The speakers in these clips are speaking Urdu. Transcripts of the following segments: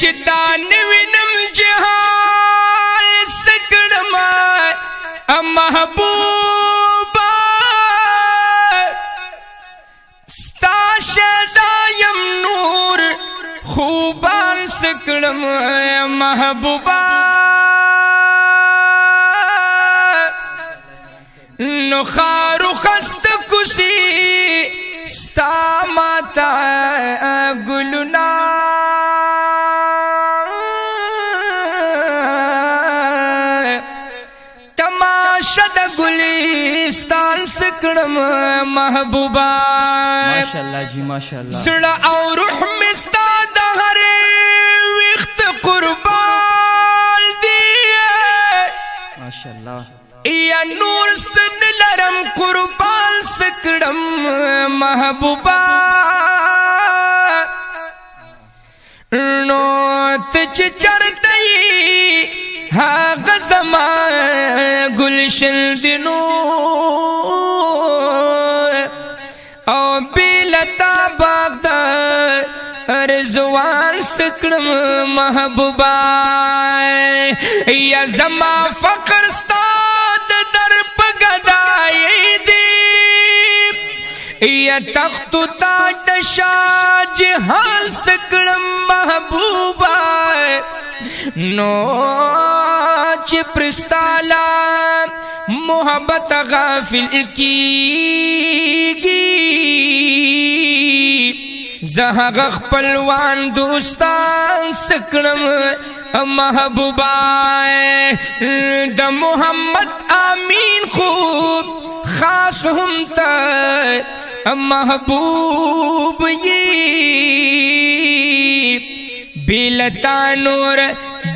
چتا نوینم جهال سکڑم محبوبا ستا شدایم نور خوبان سکڑم محبوبا نو خارو خست کسی ستا ماتا گلنا تماشا دا گلستان سکڑم محبوبا ماشاءاللہ جی ماشاءاللہ سڑا او روح مستا دا ہر وقت قربان دیئے ماشاءاللہ یا نور سن لرم قربان سکڑم محبوبا نو تچ چرتئی ہاں غزمان گلشن دنو او بیلتا باغدا رضوان سکڑم محبوبا یا زما فقر ستاد در پگدائی دی یا تخت تاج شاہ جہان سکڑم محبوبا نو چپرستالا محبت غافل کی زہاں خپلوان دوستان سکڑم محبوبا دا محمد آمین خوب خاص ہم تا محبوب یہ بیلتا نور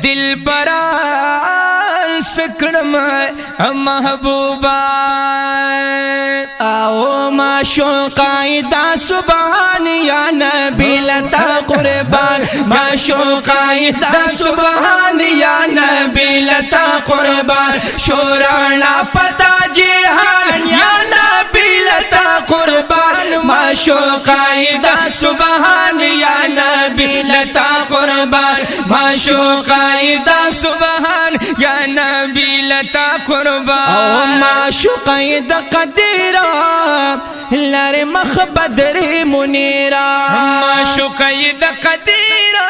دل بران سکڑم محبوبا آو معشوقائی دا سبحان یا نبی لتا قربان معشوقائی دا سبحان یا نبی لتا قربان شورانا پتا جہان یا نبی لتا قربان معشوقائی دا سبحان یا نبی لتا قربان معشوقائی دا سبحان یا نبی لتا قربان او معشوقائی دا قدیرہ لر مخ بدر منیرہ معشوقائی دا قدیرہ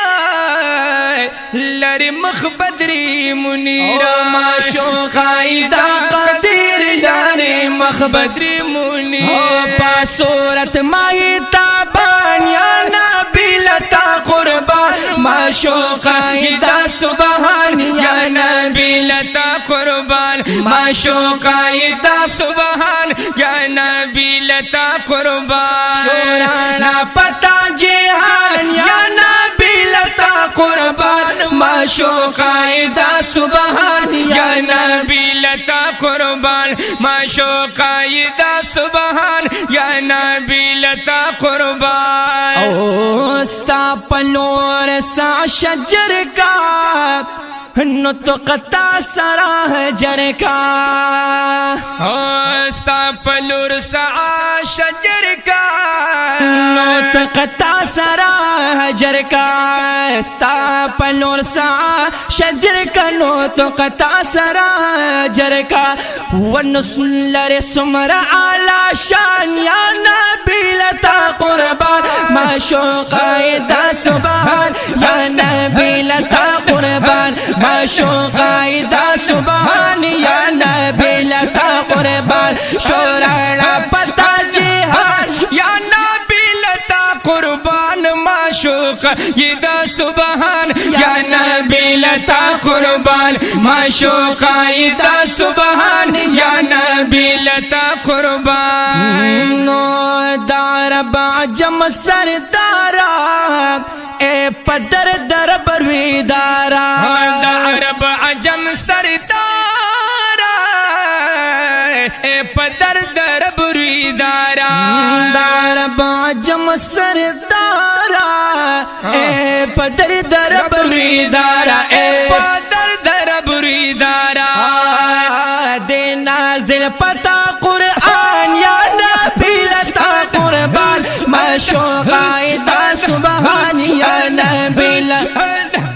لر مخ بدر منیرہ معشوقائی دا قدیر لر مخ بدر منیرہ پا صورت ماہی تابان یا نبی لتا قربان معشوقائی دا سبحان یا نبی لتا قربان معشوقائی دا سبحان یا نبی لتا قربان شورانا پتا جہان یا نبی لتا قربان معشوقائی دا سبحان یا نبی لتا قربان معشوقائی دا سبحان یا نبی لتا قربان او ستا پنور سا شجر کا نو تو قطع سرا حجر کا ستا پلور سا شجر کا نو تو قطع سرا حجر کا ستا پلور سا شجر کا نو تو قطع سرا حجر کا ونسلر سمر علا شان یا نبی لتا قربان معشوقائی دا سبحان یا نبی لتا قربان معشوقائی دا سبحان یا نبی لتا قربان شورانا پتا جہان یا نبی لتا قربان معشوقائی دا سبحان یا نبی لتا قربان معشوقائی دا سبحان یا نبی لتا قربان نو دار باجم سردارا اے پدر در بروی دارا عرب عجم سردارا اے پدر در بروی دارا دار باجم سردارا اے پدر در بروی دارا اے پدر در بروی دارا دے نازل پتا قرآن یا نبی لتا قربان معشوقائی دا سبحان یا نبی لتا